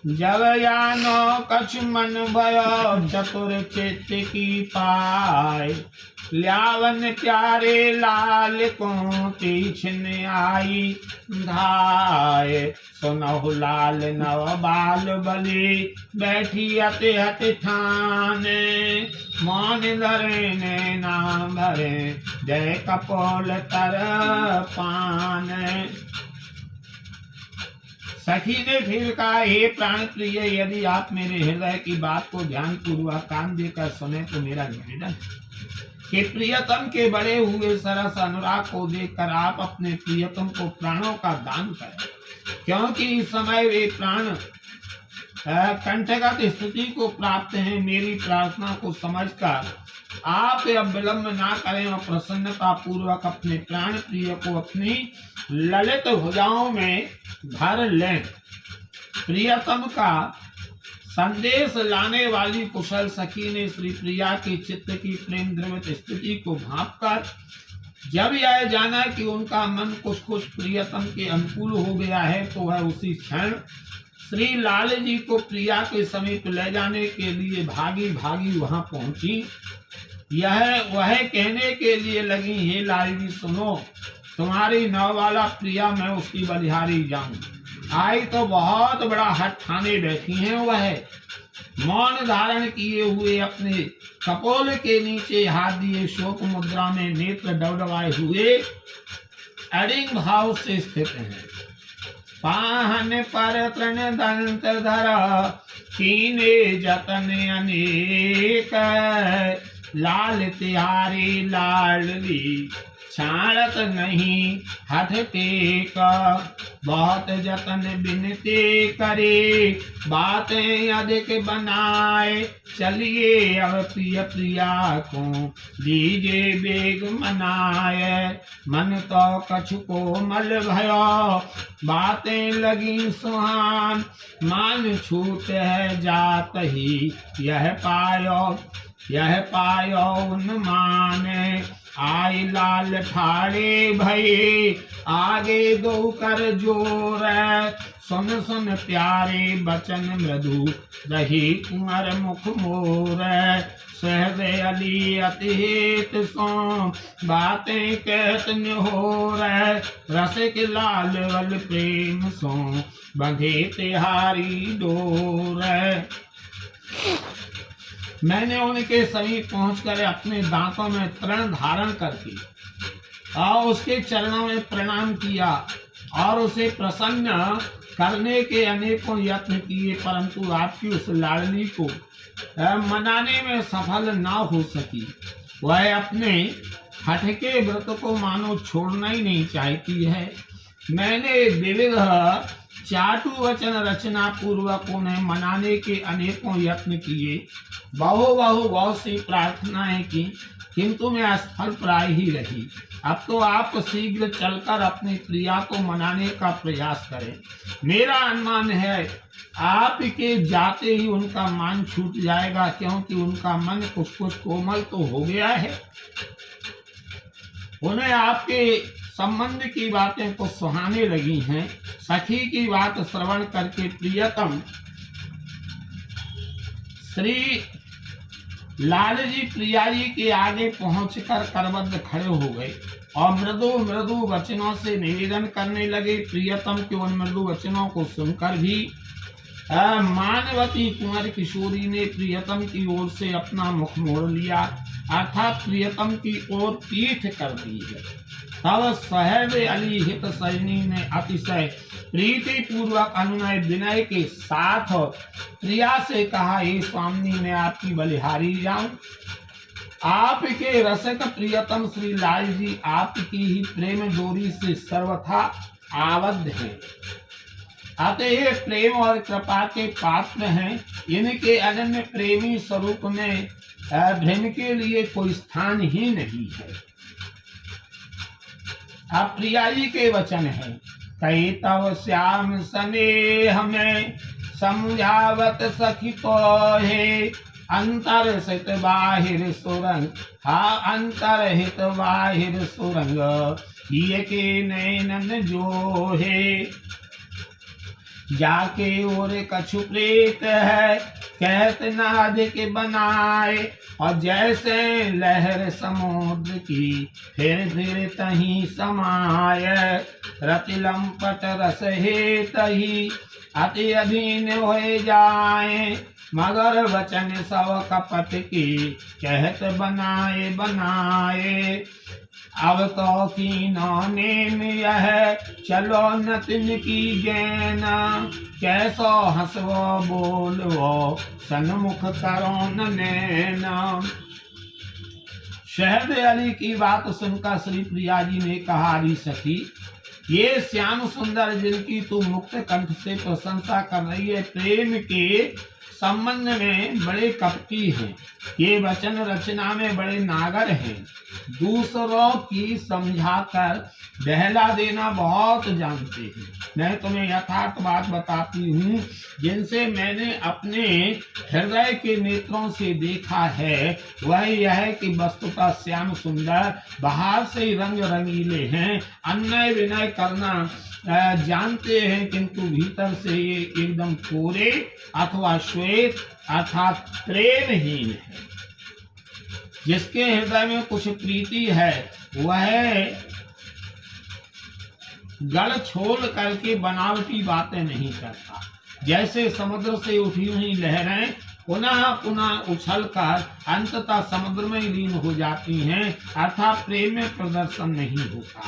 जब जानो कछु मन भयो चतुर चित्त की पाय, ल्यावन प्यारे लाल को तीछन आई धाय। सुनहु लाल नव बाल बलि बैठी अति हति ठाने, मौन धरे ने नाम भरे जय कपोल तर पान। सखी ने फिर कहा, हे प्राण प्रिय, यदि आप मेरे हृदय की बात को ध्यान पूर्वक कान देकर सुने तो मेरा निवेदन है कि प्रियतम के बड़े हुए सरस अनुराग को देखकर आप अपने प्रियतम को प्राणों का दान करें, क्योंकि इस समय वे प्राण कंठगत स्थिति को प्राप्त हैं। मेरी प्रार्थना को समझकर आप अब विलंब ना करें और प्रसन्नता पूर्वक अपने प्राण प्रिय को अपनी ललित भुजाओं में भर लें। प्रियतम का संदेश लाने वाली कुशल सखी ने श्री प्रिया की चित्त की प्रेम द्रवित स्थिति को भांपकर जब यह जाना कि उनका मन कुछ प्रियतम के अनुकूल हो गया है, तो वह उसी क्षण श्री लाल जी को प्रिया के समीप ले जाने के लिए भागी भागी वहां पहुंची। वह कहने के लिए लगी, हे लाल जी सुनो, तुम्हारी नव वाला प्रिया मैं उसकी बलिहारी जाऊं। आई तो बहुत बड़ा हट ठाने बैठी हैं। वह मौन धारण किए हुए अपने कपोल के नीचे हाथ दिए शोक मुद्रा में नेत्र डबडबाए हुए अड़िंग भाव से स्थित हैं। पाहन पर तृण दंत धरा कीने जतन अनेक, लाल तिहारी लाडली छाड़त नहीं हठ टेक। बहुत जतन बिनती करे बातें अधिक बनाए, चलिए अब प्रिय प्रिया को दीजे बेग मनाए। मन तो कछु कोमल भयो बातें लगी सुहान, मान छूट है जात ही यह पायो उन्मान। आई लाल ठाड़े भये आगे दो कर जोर, सुन सुन प्यारे बचन मृदु रही कुंवर मुख मोर। सहदे अली अति हेत सो बातें कहत निहोर, रसिक लाल वल प्रेम सो बंधे तिहारी डोर। मैंने उनके समीप पहुंचकर अपने दांतों में तृण धारण करके और उसके चरणों में प्रणाम किया और उसे प्रसन्न करने के अनेकों यत्न किए, परंतु आपकी उस लाडली को मनाने में सफल ना हो सकी। वह अपने हठके व्रत को मानो छोड़ना ही नहीं चाहती है। मैंने विविध चाटु वचन रचना पूर्वक उन्हें मनाने के अनेकों यत्न किए, बहुत सी प्रार्थनाएं की, किंतु मैं असफल प्राय ही रही। अब तो आप शीघ्र चलकर अपनी प्रिया को मनाने का प्रयास करें। मेरा अनुमान है आपके जाते ही उनका मान छूट जाएगा, क्योंकि उनका मन कुछ कोमल तो हो गया है। उन्हें आपके संबंध की बातें तो सुहाने लगी हैं। सखी की बात श्रवण करके प्रियतम श्री लाल जी प्रिया जी के आगे पहुंचकर करबद्ध खड़े हो गए और मृदु मृदु वचनों से निवेदन करने लगे। प्रियतम के उन मृदु वचनों को सुनकर भी मानवती कुंवर किशोरी ने प्रियतम की ओर से अपना मुख मोड़ लिया, अर्थात प्रियतम की ओर पीठ कर दी है। तब सहब अली हित सजनी ने अतिशय प्रीति पूर्वक अनुनय विनय के साथ प्रिया से कहा, हे स्वामी मैं आपकी बलिहारी जाऊं। आपके रसिक प्रियतम श्री लाल जी आपकी ही प्रेम डोरी से सर्वथा आबद्ध हैं, अतः प्रेम और कृपा के पात्र हैं। इनके अनन्य प्रेमी स्वरूप में भ्रम के लिए कोई स्थान ही नहीं है। अब प्रिया जी के वचन है, कई तव श्याम स्नेह में समझावत सखी तो है, अंतर सित बाहिर सुरंग अंतर हित बाहिर सुरंग ये के नैनन जो है। जाके और कछु प्रेत है, कहत नादिक बनाए, और जैसे लहर समुद्र की फिर तहीं समाय। रति लंपट रस हे तही अति अधीन हो जाए, मगर वचन सब कपट की कहत बनाए बनाए। अब तो कीनों ने यह चलो नतिन की गैना, कैसो हंसवो बोलवो सन्मुख करो न नैना। शहद अली की बात सुनकर श्री प्रिया जी ने कहा, अरे सखी, ये श्याम सुंदर जिनकी तू मुक्त कंठ से प्रशंसा कर रही है, प्रेम के संबंध में बड़े कपटी हैं, ये वचन रचना में बड़े नागर हैं, दूसरों की समझाकर बहला देना बहुत जानते हैं। मैं तुम्हें यथार्थ बात बताती हूँ, जिनसे मैंने अपने हृदय के नेत्रों से देखा है, वह यह है कि वस्तुतः श्याम सुंदर बाहर से ही रंग रंगीले हैं, अन्याय विनय करना जानते हैं, किंतु भीतर से ये एकदम कोरे अथवा श्वेत अर्थात प्रेमहीन है। जिसके हृदय में कुछ प्रीति है वह गल छोड़ करके बनावटी बातें नहीं करता। जैसे समुद्र से उठी हुई लहरें पुनः पुनः उछलकर अंततः समुद्र में लीन हो जाती हैं, अर्थात प्रेम में प्रदर्शन नहीं होता।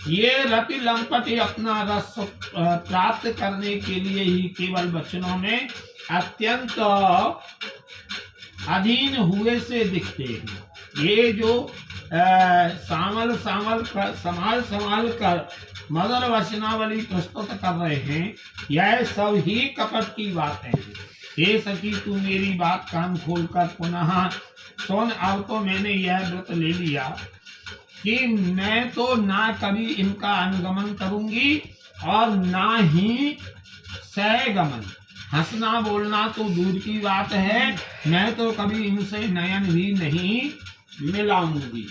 ये रति लंपट अपना रस प्राप्त करने के लिए ही केवल वचनों में अत्यंत अधीन हुए से दिखते हैं। ये जो संभाल कर मदर वचनावली प्रस्तुत कर रहे हैं, यह सब ही कपट की बातें हैं। हे सखी, तू मेरी बात कान खोलकर पुनः सुन। अब तो मैंने यह व्रत ले लिया कि मैं तो ना कभी इनका अनुगमन करूंगी और ना ही सहगमन। हंसना बोलना तो दूर की बात है, मैं तो कभी इनसे नयन भी नहीं मिलाऊंगी।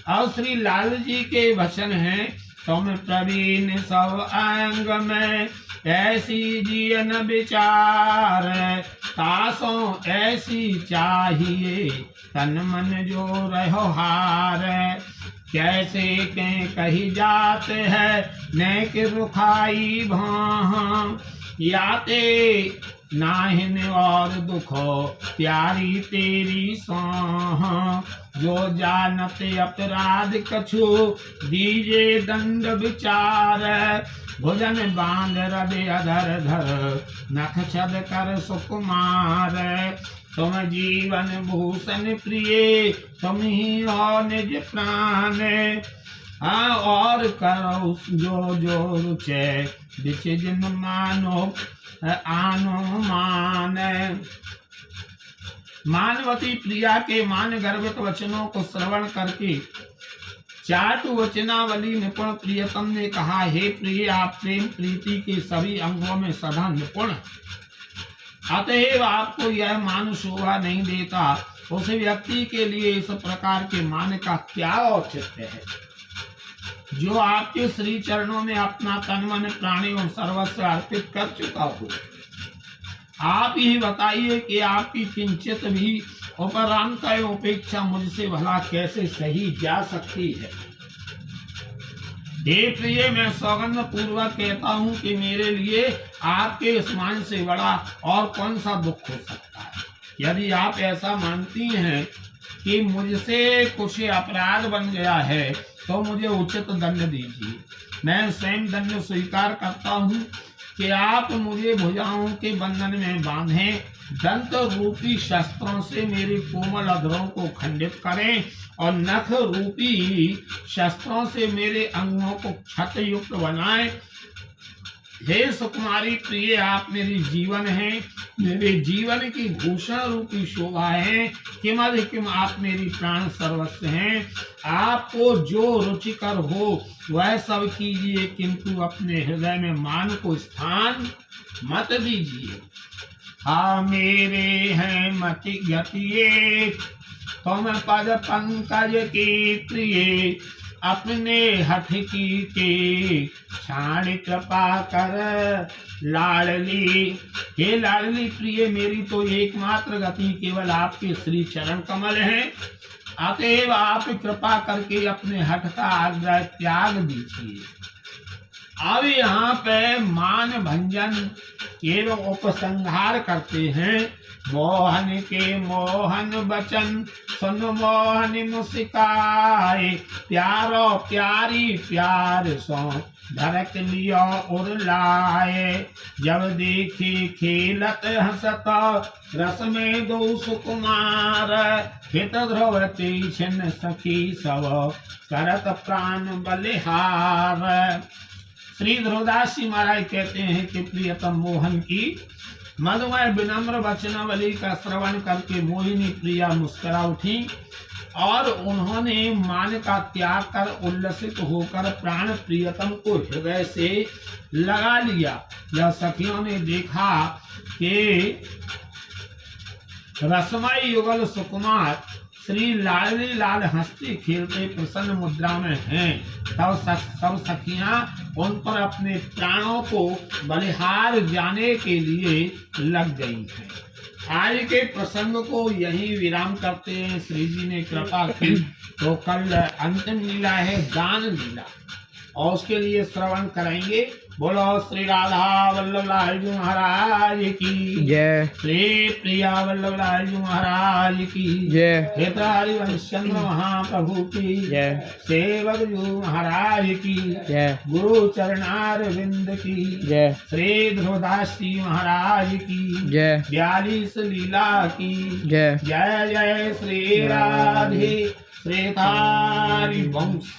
और श्री लाल जी के वचन हैं, तुम प्रवीण सब अंग में ऐसी जियन विचार, तासों ऐसी चाहिए तन मन जो रहो हार। कैसे के कही जाते है नेक रुखाई भां, याते नाहिन और दुखो प्यारी तेरी साह। जो जानत अपराध कछु दीजे दंड विचार, भुजन बांध हृदय अधर धर नख छद कर सुकुमार। तुम जीवन भूषण प्रिय तुम ही हो निज प्राण, और करो जो जो रुचे बिच जिन मानो आनो मान। मानवती प्रिया के मान गर्भित वचनों को श्रवण करके चाटु वचनावली निपुण प्रियतम ने कहा, हे प्रिय, आप प्रेम प्रीति के सभी अंगों में सदा निपुण, अतएव आपको यह मान शोभा नहीं देता। उस व्यक्ति के लिए इस प्रकार के मान का क्या औचित्य है जो आपके श्री चरणों में अपना तन मन प्राण एवं सर्वस्व अर्पित कर चुका हो। आप ही बताइए कि आपकी किंचित भी उपरांत उपेक्षा मुझसे भला कैसे सही जा सकती है। हे प्रिय, मैं सौगंध पूर्वक कहता हूँ कि मेरे लिए आपके इस मान से बड़ा और कौन सा दुख हो सकता है। यदि आप ऐसा मानती हैं कि मुझसे कुछ अपराध बन गया है तो मुझे उचित दंड दीजिए। मैं स्वयं दंड स्वीकार करता हूँ कि आप मुझे भुजाओं के बंधन में बांधें, दंत रूपी शस्त्रों से मेरे कोमल अधरों को खंडित करें और नख रूपी शस्त्रों से मेरे अंगों को क्षत युक्त बनाएं। हे सुकुमारी प्रिय, आप मेरी जीवन हैं, मेरे जीवन की भूषण रूपी शोभा है। किम आप मेरी प्राण सर्वस्व हैं। आपको जो रुचिकर हो वह सब कीजिए, किंतु अपने हृदय में मान को स्थान मत दीजिए। हाँ मेरे हैं मति गति तुम पद पंकज की प्रिय, अपने हठ की के छाड़ कृपा कर लाडली। हे लाडली प्रिय, मेरी तो एकमात्र गति केवल आपके श्री चरण कमल हैं। अतएव आप कृपा करके अपने हठ का आग्रह त्याग दीजिए। अब यहाँ पे मान भंजन एवं उपसंहार करते हैं। मोहन के मोहन बचन सुन मोहन मुस्काए, प्यारो प्यारी प्यार सो धरक लियो उर लाए। जब देखे खेलत हंसत रस में दो सुकुमार, हित ध्रुवती छिन्न सखी सब करत प्राण बलिहार। श्री ध्रुवदास जी महाराज कहते हैं कि प्रियतम मोहन की मधुमय विनम्र वचनावली का श्रवण करके मोहिनी प्रिया मुस्कुरा उठी और उन्होंने मान का त्याग कर उल्लसित होकर प्राण प्रियतम को हृदय से लगा लिया। यह सखियों ने देखा कि रसमय युगल सुकुमार श्री लाडली लाल हंसते खेलते प्रसन्न मुद्रा में हैं। तब सब सखियां उन पर अपने प्राणों को बलिहार जाने के लिए लग गई हैं। आज के प्रसंग को यही विराम करते हैं। श्री जी ने कृपा की तो कल अंतिम लीला है गान लीला, और उसके लिए श्रवण करेंगे। बोलो श्री राधा वल्लभ लाल जी महाराज की जय, श्री प्रिया वल्लभ लाल जी महाराज की जय, हेता हरिवंशचंद्र महाप्रभु की जय, सेवक जी महाराज की जय, गुरु चरणार विंद की जय, श्री ध्रुवदास जी महाराज की जय, 42 लीला की जय। जय जय श्री राधे श्री हरि वंश।